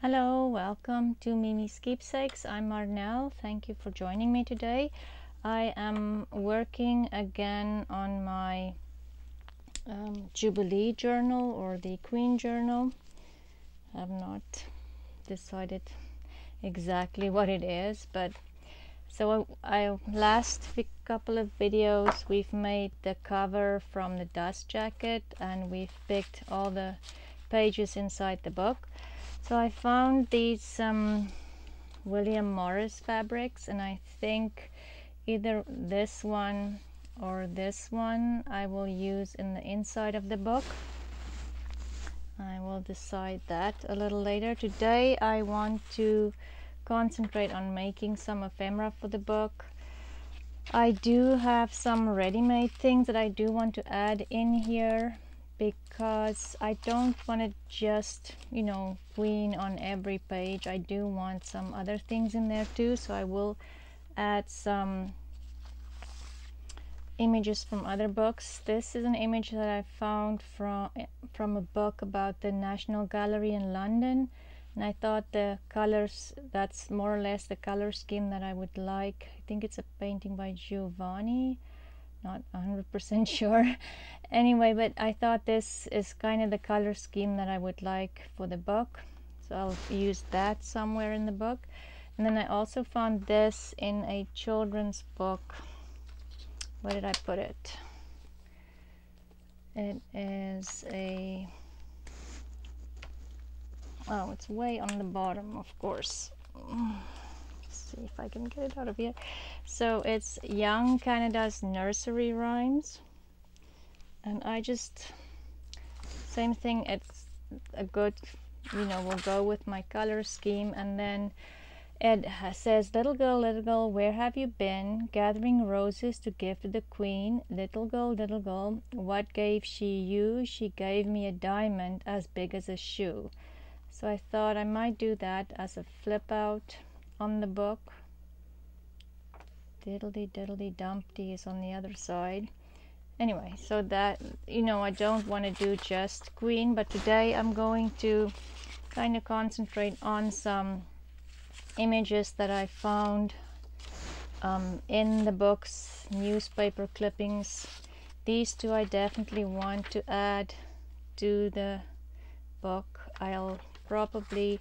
Hello, welcome to Miemie's Keepsakes. I'm Marnell. Thank you for joining me today. I am working again on my Jubilee Journal or the Queen Journal. I have not decided exactly what it is, but so I last couple of videos we've made the cover from the dust jacket and we've picked all the pages inside the book. So I found these William Morris fabrics, and I think either this one or this one I will use in the inside of the book. I will decide that a little later. Today I want to concentrate on making some ephemera for the book. I do have some ready-made things that I do want to add in here, because I don't want to just, queen on every page. I do want some other things in there too, so I will add some images from other books. This is an image that I found from a book about the National Gallery in London, and I thought the colors, that's more or less the color scheme that I would like. I think it's a painting by Giovanni, not 100% sure. Anyway, but I thought this is kind of the color scheme that I would like for the book, so I'll use that somewhere in the book. And then I also found this in a children's book. Where did I put it? It is a, oh, it's way on the bottom, of course. See if I can get it out of here. So it's Young Canada's Nursery Rhymes, and I just, same thing, it's a good, will go with my color scheme. And then it says, little girl, where have you been, gathering roses to give to the queen? Little girl, what gave she you? She gave me a diamond as big as a shoe. So I thought I might do that as a flip out on the book. Diddly dumpty is on the other side. Anyway, so that, I don't want to do just queen, but today I'm going to kind of concentrate on some images that I found in the book's newspaper clippings. These two I definitely want to add to the book. I'll probably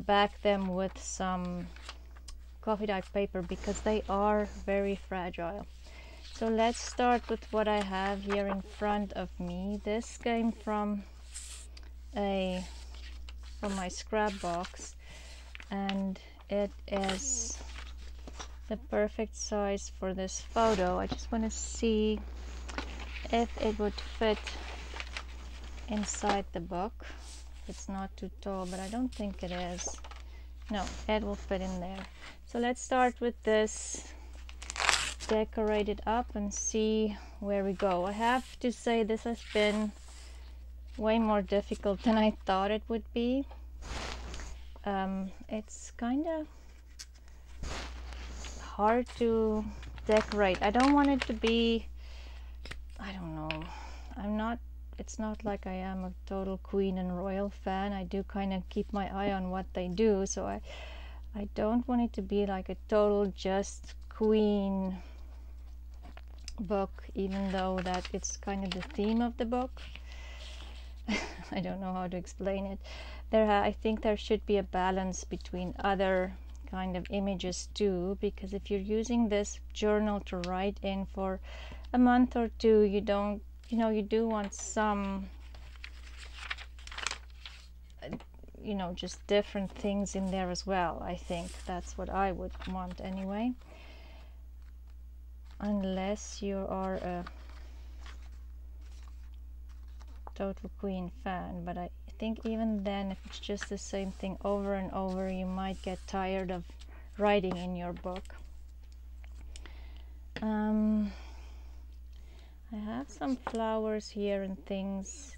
back them with some coffee dyed paper because they are very fragile. So let's start with what I have here in front of me. This came from my scrap box, and it is the perfect size for this photo. I just want to see if it would fit inside the book. It's not too tall, but I don't think it is. No, it will fit in there. So let's start with this, decorate it up and see where we go. I have to say this has been way more difficult than I thought it would be. It's kind of hard to decorate. I don't want it to be, I don't know, it's not like I am a total Queen and Royal fan. I do kind of keep my eye on what they do, so I don't want it to be like a total just Queen book, even though that it's kind of the theme of the book. I don't know how to explain it. I think there should be a balance between other kind of images too, because if you're using this journal to write in for a month or two, you do want some, just different things in there as well. I think that's what I would want anyway, unless you are a total Queen fan. But I think even then, if it's just the same thing over and over, you might get tired of writing in your book. I have some flowers here and things,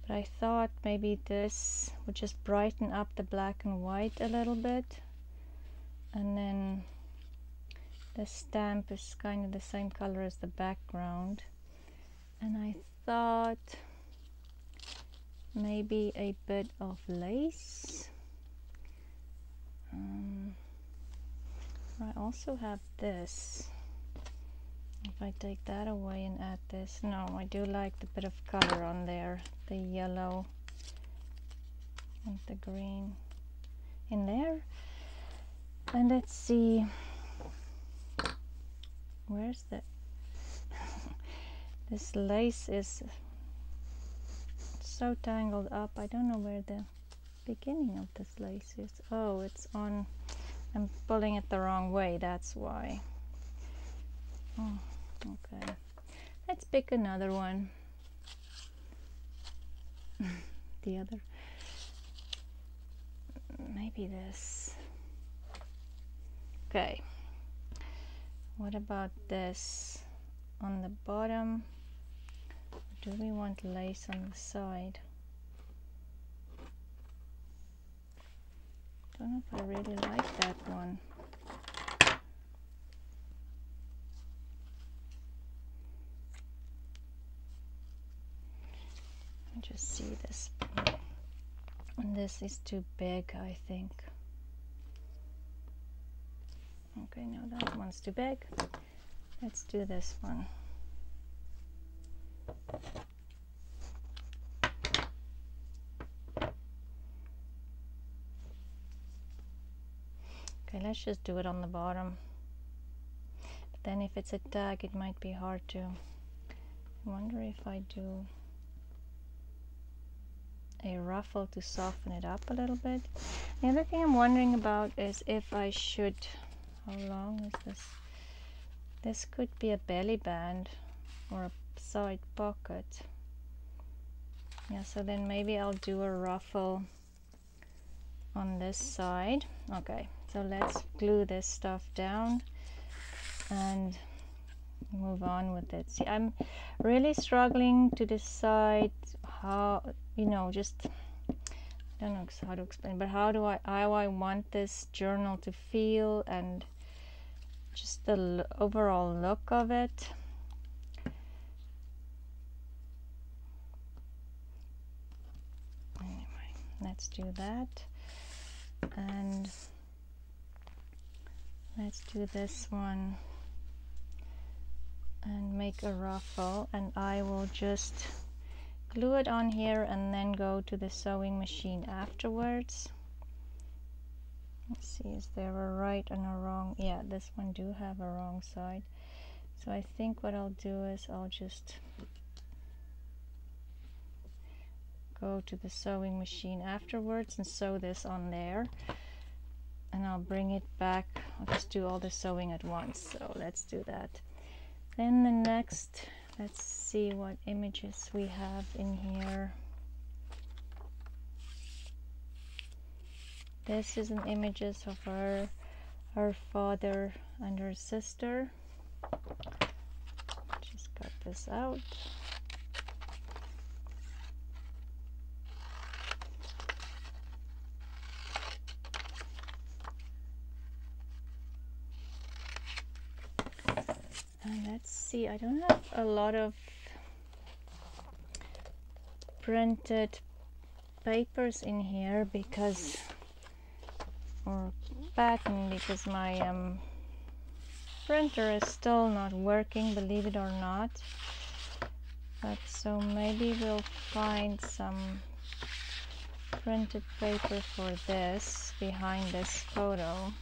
but I thought maybe this would just brighten up the black and white a little bit. And then the stamp is kind of the same color as the background. And I thought maybe a bit of lace. I also have this. If I take that away and add this, no, I do like the bit of color on there, the yellow and the green in there. And let's see, where's the this lace is so tangled up. I don't know where the beginning of this lace is. Oh, it's on, I'm pulling it the wrong way, that's why. Oh, okay, let's pick another one. The other, maybe this. Okay, what about this on the bottom? Do we want lace on the side? Don't know if I really like that one. Just see this, and this is too big, I think. Okay, no, that one's too big. Let's do this one. Okay, let's just do it on the bottom. But then if it's a tag, it might be hard to. I wonder if I do a ruffle to soften it up a little bit. The other thing I'm wondering about is if I should, how long is this? This could be a belly band or a side pocket. Yeah, so then maybe I'll do a ruffle on this side. Okay, so let's glue this stuff down and move on with it. See, I'm really struggling to decide how, you know, just, I don't know how to explain, but how I want this journal to feel and just the overall look of it. Anyway, let's do that, and let's do this one and make a ruffle, and I will just glue it on here and then go to the sewing machine afterwards. Let's see, is there a right and a wrong? Yeah, this one do have a wrong side. So I think what I'll do is I'll just go to the sewing machine afterwards and sew this on there, and I'll bring it back. I'll just do all the sewing at once, so let's do that. Then the next, let's see what images we have in here. This is an images of her father and her sister. Just cut this out. And let's see, I don't have a lot of printed papers in here because, or pattern, because my printer is still not working, believe it or not. But so maybe we'll find some printed paper for this behind this photo.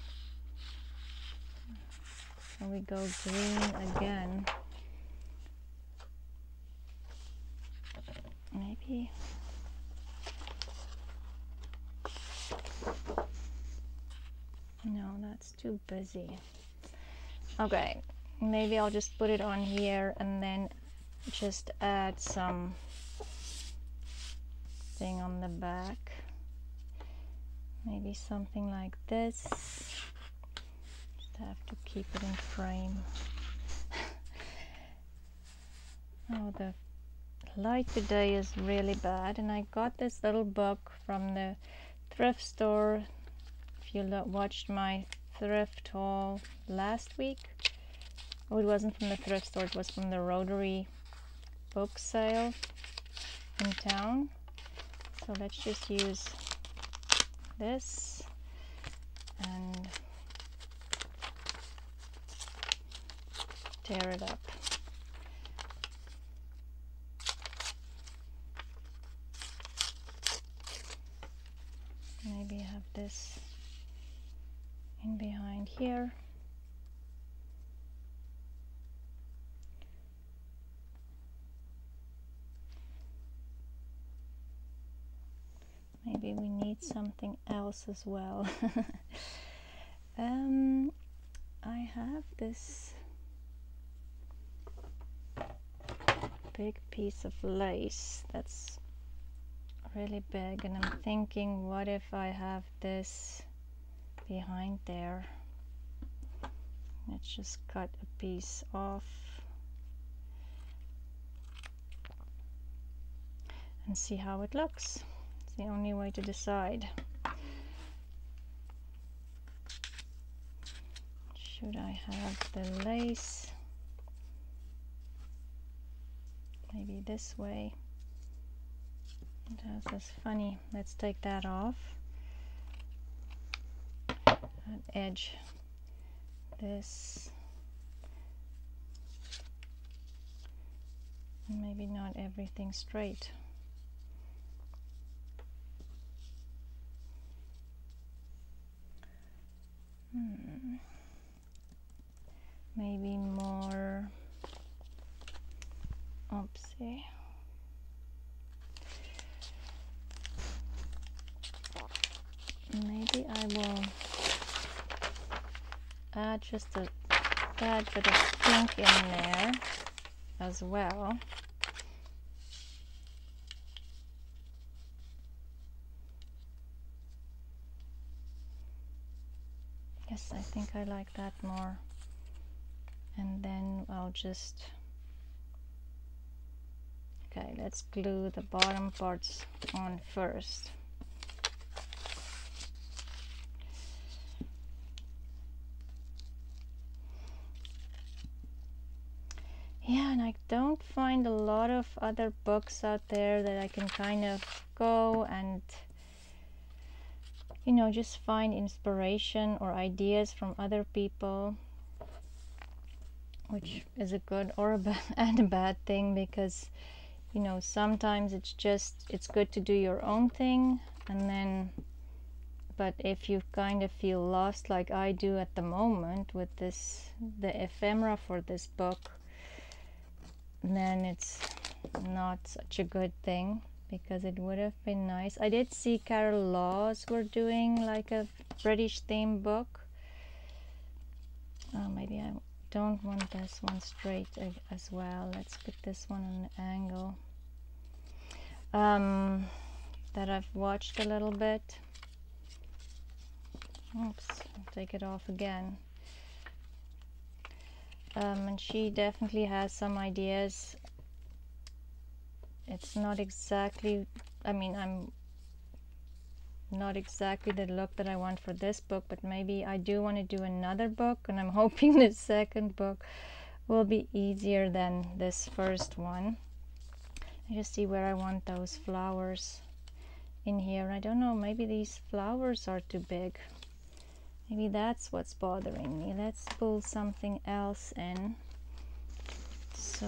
So we go green again. Maybe. No, that's too busy. Okay, maybe I'll just put it on here and then just add some thing on the back. Maybe something like this. Just have to keep it in frame. Oh, the light today is really bad, and I got this little book from the thrift store. If you watched my thrift haul last week, oh, it wasn't from the thrift store, it was from the Rotary book sale in town. So let's just use this, and tear it up. Maybe have this in behind here. Maybe we need something else as well. I have this big piece of lace that's really big, and I'm thinking, what if I have this behind there? Let's just cut a piece off and see how it looks. It's the only way to decide. Should I have the lace? Maybe this way. It has this funny, let's take that off. That edge, this. And maybe not everything straight. Maybe more, oopsie. Maybe I will add just a tad bit of pink in there as well. Yes, I think I like that more. And then I'll just, okay, let's glue the bottom parts on first. Yeah, and I don't find a lot of other books out there that I can kind of go and, you know, just find inspiration or ideas from other people, which is a good or a bad and a bad thing, because, you know, sometimes it's good to do your own thing, and then, but if you kind of feel lost like I do at the moment with this, the ephemera for this book, then it's not such a good thing, because it would have been nice. I did see Carol Laws were doing like a British theme book. Maybe I don't want this one straight as well. Let's put this one on an angle. That I've watched a little bit. Oops, I'll take it off again. And she definitely has some ideas. It's not exactly, I mean, I'm not exactly the look that I want for this book, but maybe I do want to do another book, and I'm hoping the second book will be easier than this first one. I just see where I want those flowers in here. I don't know, maybe these flowers are too big. Maybe that's what's bothering me. Let's pull something else in. So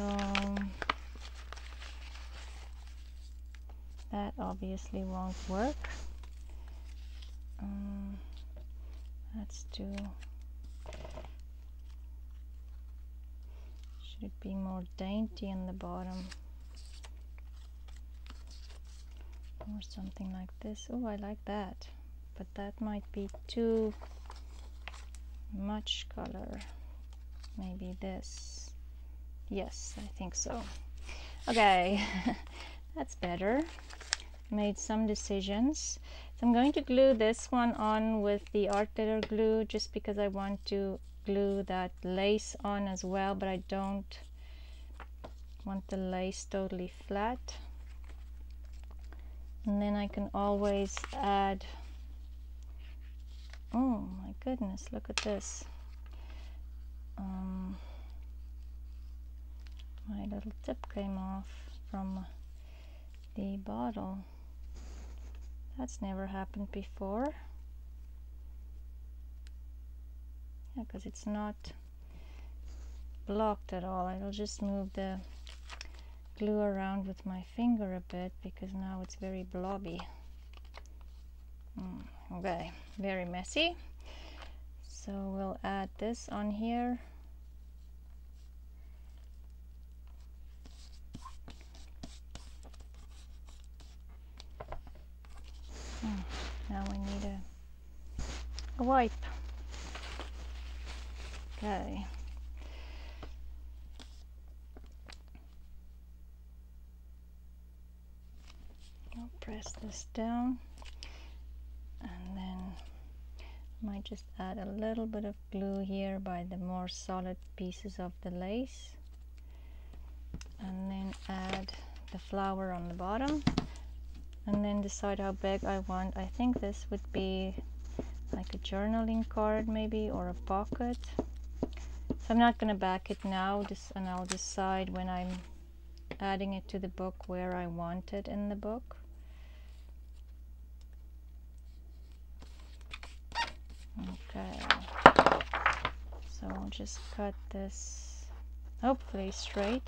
that obviously won't work. Let's do, should be more dainty in the bottom, or something like this. Oh, I like that, but that might be too much color. Maybe this. Yes, I think so. Okay. That's better. Made some decisions. So I'm going to glue this one on with the art glitter glue, just because I want to glue that lace on as well, but I don't want the lace totally flat. And then I can always add, oh my goodness, look at this. My little tip came off from the bottle. That's never happened before. Yeah, because it's not blocked at all. I'll just move the glue around with my finger a bit because now it's very blobby. Okay, very messy. So we'll add this on here. Now we need a wipe. Okay. I'll press this down and then might just add a little bit of glue here by the more solid pieces of the lace, and then add the flower on the bottom, and then decide how big I want. I think this would be like a journaling card maybe, or a pocket. So I'm not going to back it now, and I'll decide when I'm adding it to the book where I want it in the book. Okay, so I'll just cut this hopefully straight.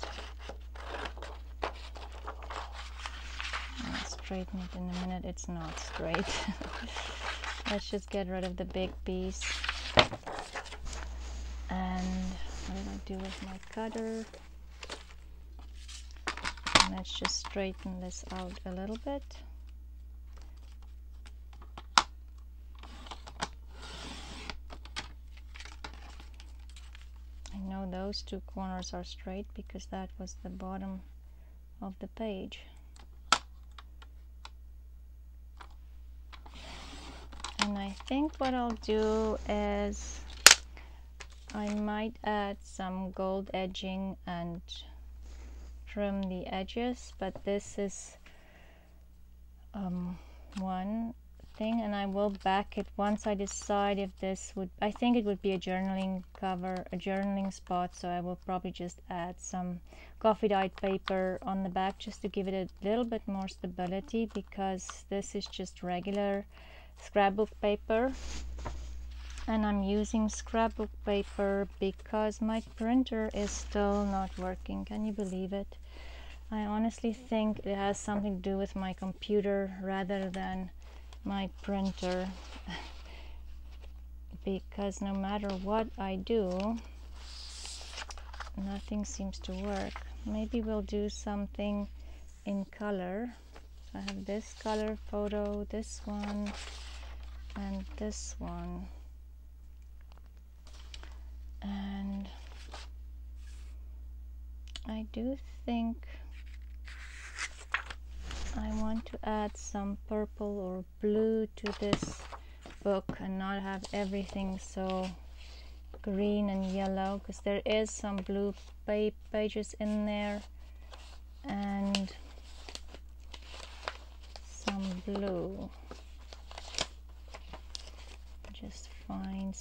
I'll straighten it in a minute. It's not straight. Let's just get rid of the big piece. And what did I do with my cutter? And let's just straighten this out a little bit. I know those two corners are straight because that was the bottom of the page. And I think what I'll do is I might add some gold edging and trim the edges, but this is one thing, and I will back it once I decide if this would, I think it would be a journaling cover, a journaling spot, so I will probably just add some coffee dyed paper on the back just to give it a little bit more stability, because this is just regular scrapbook paper, and I'm using scrapbook paper because my printer is still not working. Can you believe it? I honestly think it has something to do with my computer rather than my printer, because no matter what I do, nothing seems to work. Maybe we'll do something in color. I have this color photo, this one, and this one. And I do think I want to add some purple or blue to this book and not have everything so green and yellow, because there is some blue pages in there and some blue. Just find,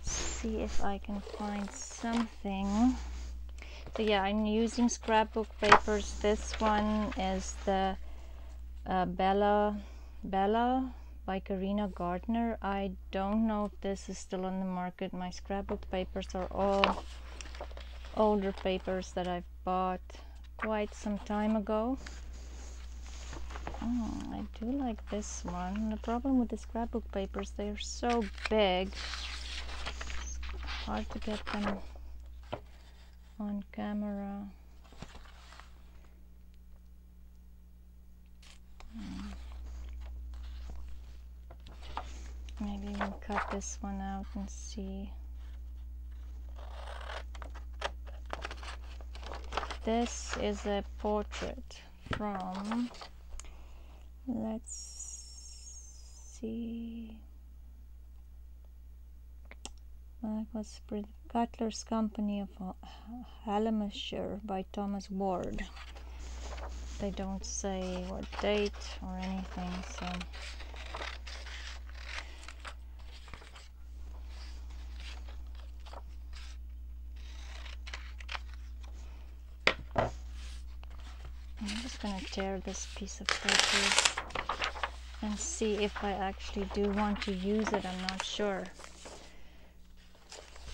see if I can find something. So yeah, I'm using scrapbook papers. This one is the Bella by Karina Gardner. I don't know if this is still on the market. My scrapbook papers are all older papers that I've bought quite some time ago. I do like this one. The problem with the scrapbook papers, they're so big. It's hard to get them on camera. Maybe we'll cut this one out and see. This is a portrait from, let's see, that was Cutler's Company of Hallamshire by Thomas Ward. They don't say what date or anything, so I'm just gonna tear this piece of paper and see if I actually do want to use it. I'm not sure.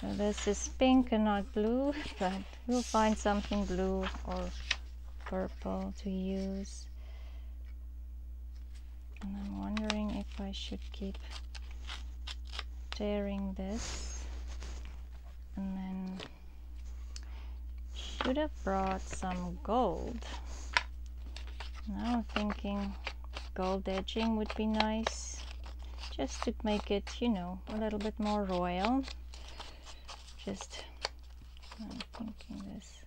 So this is pink and not blue, but we'll find something blue or purple to use. And I'm wondering if I should keep tearing this, and then should have brought some gold. Now I'm thinking gold edging would be nice, just to make it, you know, a little bit more royal. I'm thinking this.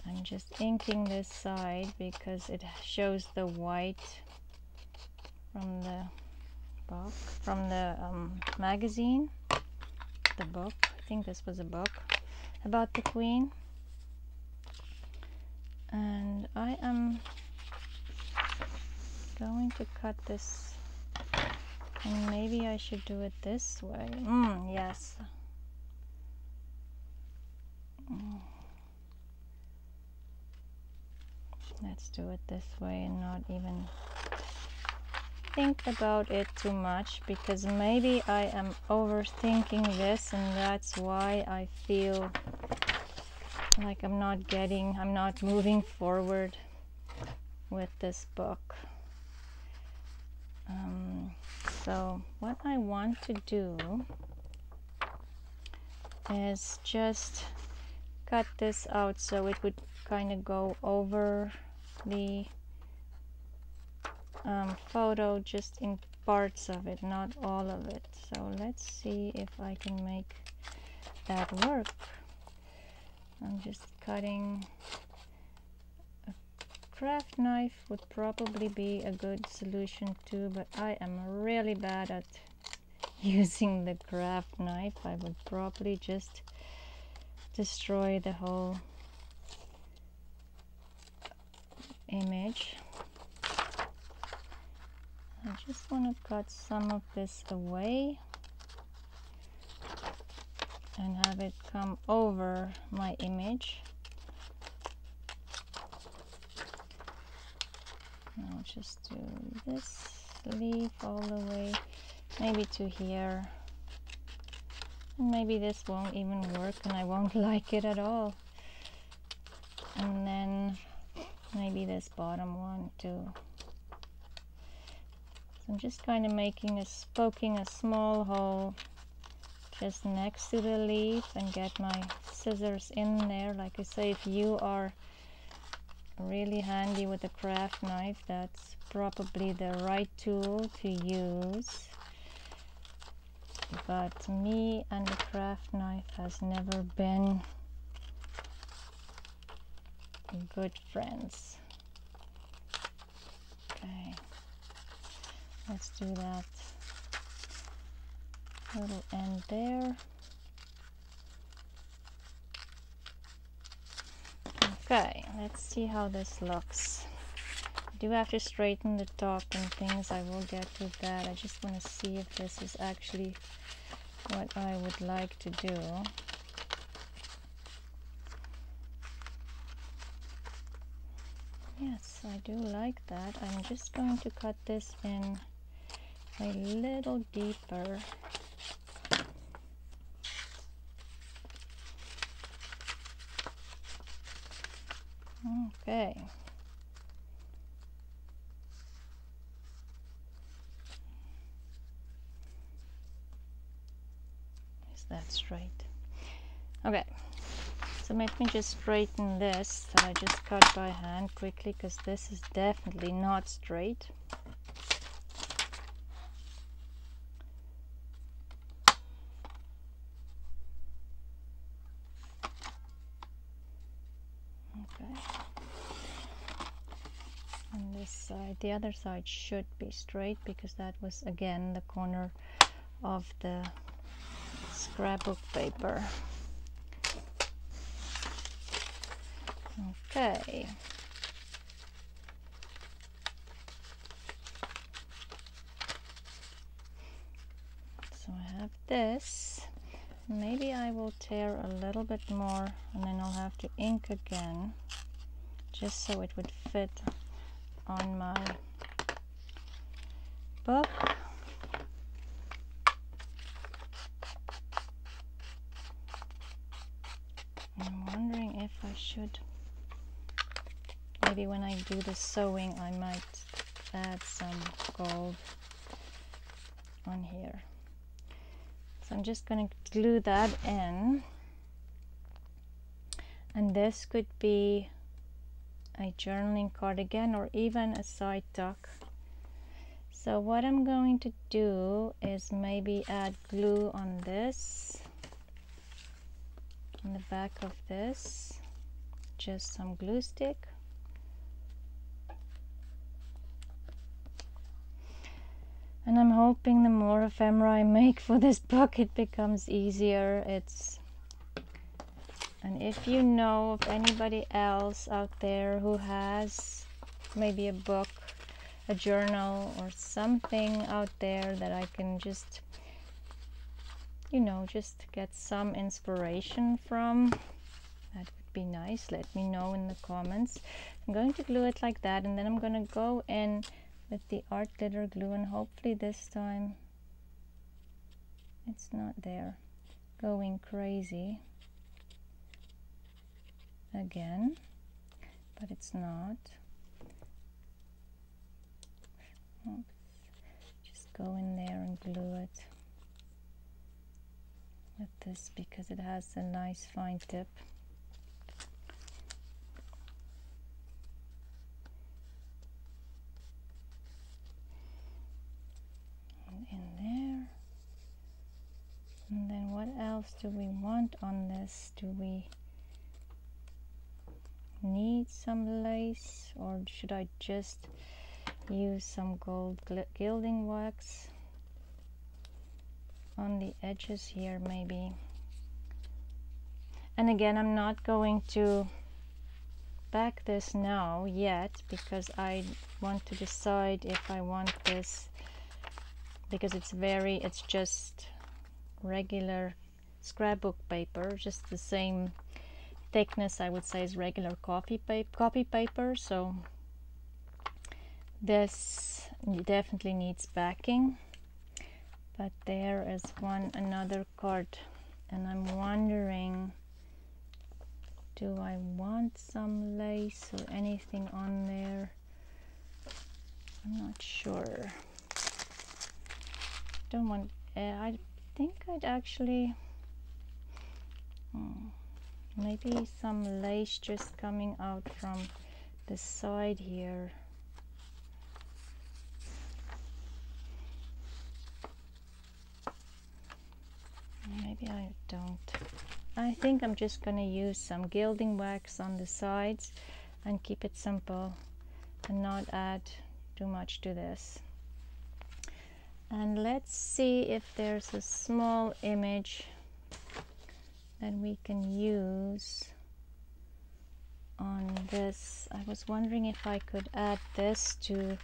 I'm just inking this side because it shows the white from the book, from the magazine, the book. I think this was a book about the Queen. And I am going to cut this, and maybe I should do it this way. Yes. Let's do it this way and not even think about it too much, because maybe I am overthinking this, and that's why I feel like I'm not moving forward with this book. So what I want to do is just cut this out so it would kind of go over the photo, just in parts of it, not all of it. So let's see if I can make that work. I'm just cutting. A craft knife would probably be a good solution too, but I am really bad at using the craft knife. I would probably just destroy the whole image. I just want to cut some of this away and have it come over my image. I'll just do this leaf all the way, maybe to here. And maybe this won't even work and I won't like it at all. And then maybe this bottom one too. So I'm just kind of poking a small hole just next to the leaf and get my scissors in there. Like I say, if you are really handy with a craft knife, that's probably the right tool to use. But me and the craft knife has never been good friends. Okay, let's do that little end there. Okay, let's see how this looks. I do have to straighten the top and things. I will get to that. I just want to see if this is actually what I would like to do. Yes, I do like that. I'm just going to cut this in a little deeper. Okay. Is that straight? Okay. So let me just straighten this that I just cut by hand quickly, because this is definitely not straight. Okay. And this side, the other side should be straight, because that was again the corner of the scrapbook paper. Okay. So I have this. Maybe I will tear a little bit more and then I'll have to ink again, just so it would fit on my book. maybe when I do the sewing I might add some gold on here. So I'm just going to glue that in, and this could be a journaling card again, or even a side tuck. So what I'm going to do is maybe add glue on this, on the back of this, just some glue stick. And I'm hoping the more ephemera I make for this book, it becomes easier. And if you know of anybody else out there who has maybe a book, a journal, or something out there that I can just, you know, just get some inspiration from, that would be nice. Let me know in the comments. I'm going to glue it like that, and then I'm going to go in with the art glitter glue, and hopefully this time it's not there going crazy again, but it's not. Oops. Just go in there and glue it with this because it has a nice fine tip. In there. And then what else do we want on this? Do we need some lace, or should I just use some gold gilding wax on the edges here maybe? And again, I'm not going to back this now yet because I want to decide if I want this, because it's just regular scrapbook paper, just the same thickness I would say as regular copy paper. So this definitely needs backing. But there is another card, and I'm wondering, do I want some lace or anything on there? I'm not sure. Don't want, I think I'd actually, maybe some lace just coming out from the side here. Maybe I don't. I think I'm just going to use some gilding wax on the sides and keep it simple and not add too much to this. And let's see if there's a small image that we can use on this. I was wondering if I could add this to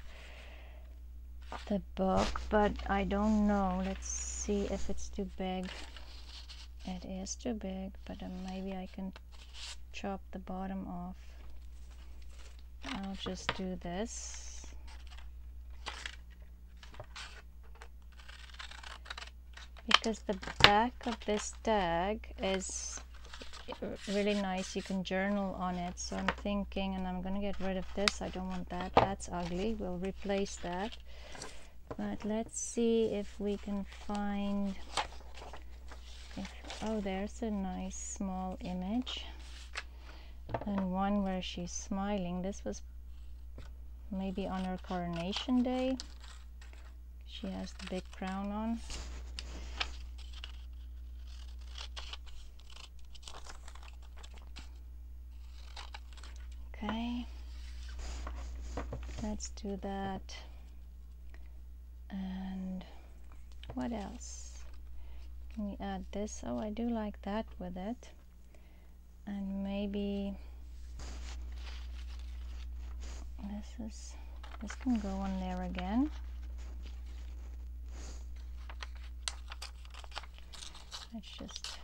the book, but I don't know. Let's see if it's too big. It is too big, but maybe I can chop the bottom off. I'll just do this. Because the back of this tag is really nice, you can journal on it. So I'm thinking, and I'm gonna get rid of this, I don't want that, that's ugly, we'll replace that. But let's see if we can find, oh, there's a nice small image, and one where she's smiling. This was maybe on her coronation day. She has the big crown on. Okay, let's do that. And what else can we add? This, oh, I do like that with it. And maybe this can go on there again. Let's just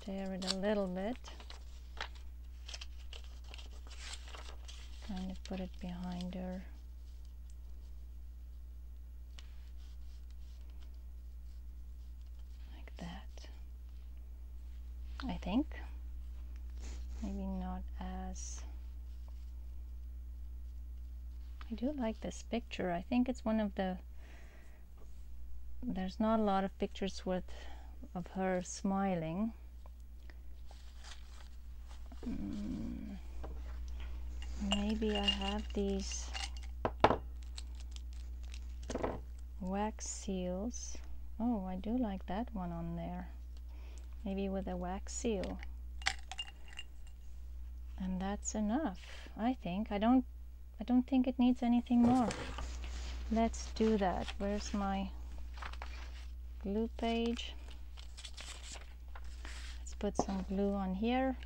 tear it a little bit. Kind of put it behind her. Like that. I think. Maybe not as I do like this picture. I think it's one of the, there's not a lot of pictures of her smiling. Maybe I have these wax seals. Oh, I do like that one on there. Maybe with a wax seal. And that's enough, I think. I don't think it needs anything more. Let's do that. Where's my glue page? Let's put some glue on here.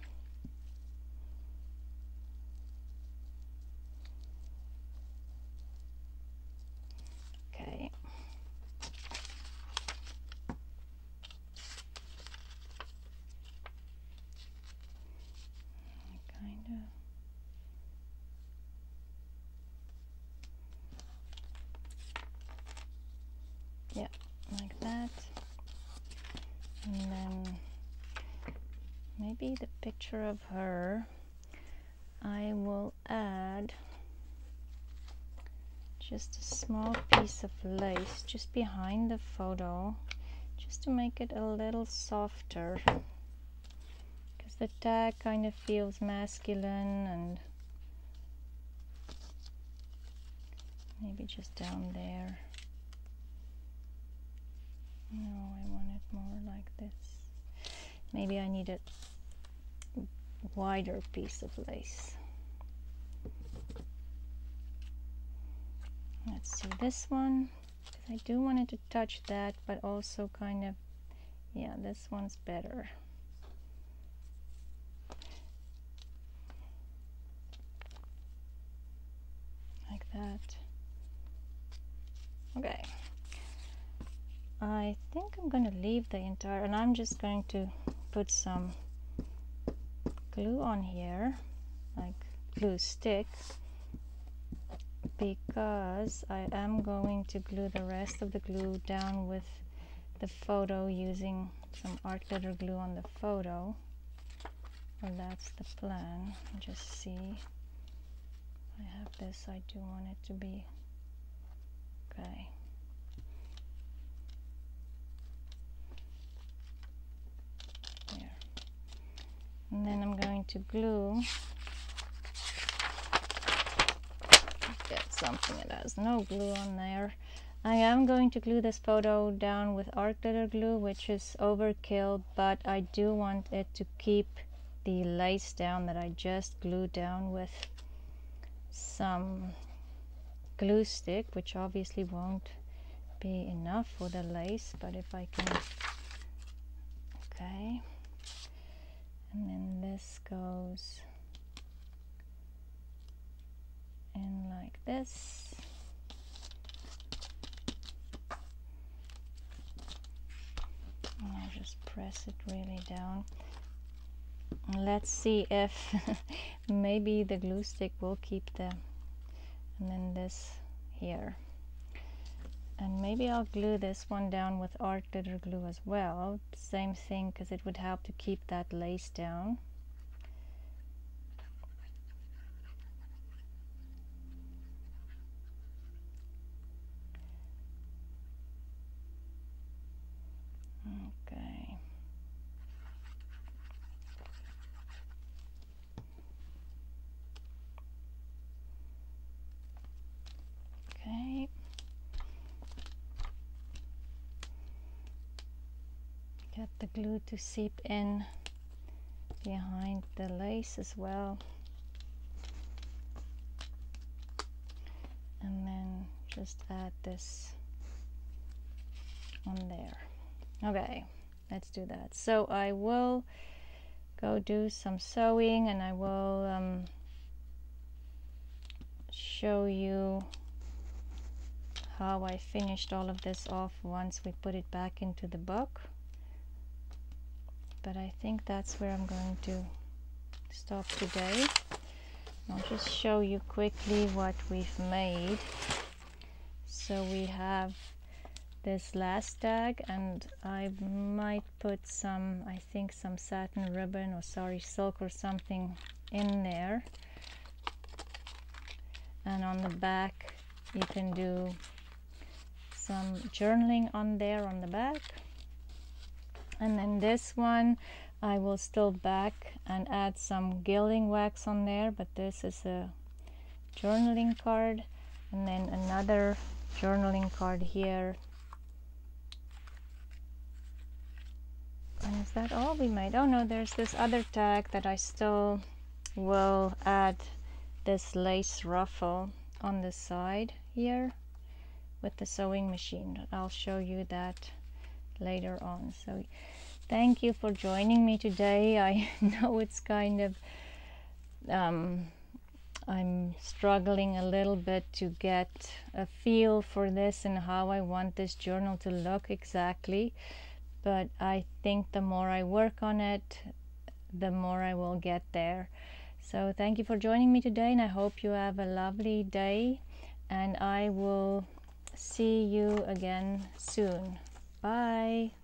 Okay. Yeah, like that. And then maybe the picture of her, I will add just a small piece of lace just behind the photo, just to make it a little softer, because the tag kind of feels masculine, and maybe just down there. No, I want it more like this. Maybe I need a wider piece of lace. Let's see this one, because I do want it to touch that, but also kind of, yeah, this one's better. Like that. Okay. I think I'm going to leave the entire, and I'm just going to put some glue on here, like glue stick, because I am going to glue the rest of the glue down with the photo using some art glitter glue on the photo. Well, that's the plan. Just see. I have this. I do want it to be okay. There. And then I'm going to glue. Get something that has no glue on there. I am going to glue this photo down with art glitter glue, which is overkill, but I do want it to keep the lace down that I just glued down with some glue stick, which obviously won't be enough for the lace, but if I can, okay. And then this goes in like this. And I'll just press it really down. And let's see if maybe the glue stick will keep the, and then this here. And maybe I'll glue this one down with art glitter glue as well. Same thing, because it would help to keep that lace down. Okay. Okay. Get the glue to seep in behind the lace as well. And then just add this on there. Okay, let's do that. So I will go do some sewing, and I will show you how I finished all of this off once we put it back into the book. But I think that's where I'm going to stop today. I'll just show you quickly what we've made. So we have this last tag, and I might put some, I think some satin ribbon or sari silk or something in there. and on the back you can do some journaling on there on the back. And then this one I will still back and add some gilding wax on there, but this is a journaling card, and then another journaling card here. And is that all we made? Oh no, there's this other tag that I still will add this lace ruffle on the side here with the sewing machine. I'll show you that later on. So thank you for joining me today. I know it's kind of I'm struggling a little bit to get a feel for this and how I want this journal to look exactly, but I think the more I work on it, the more I will get there. So thank you for joining me today, and I hope you have a lovely day, and I will see you again soon. Bye.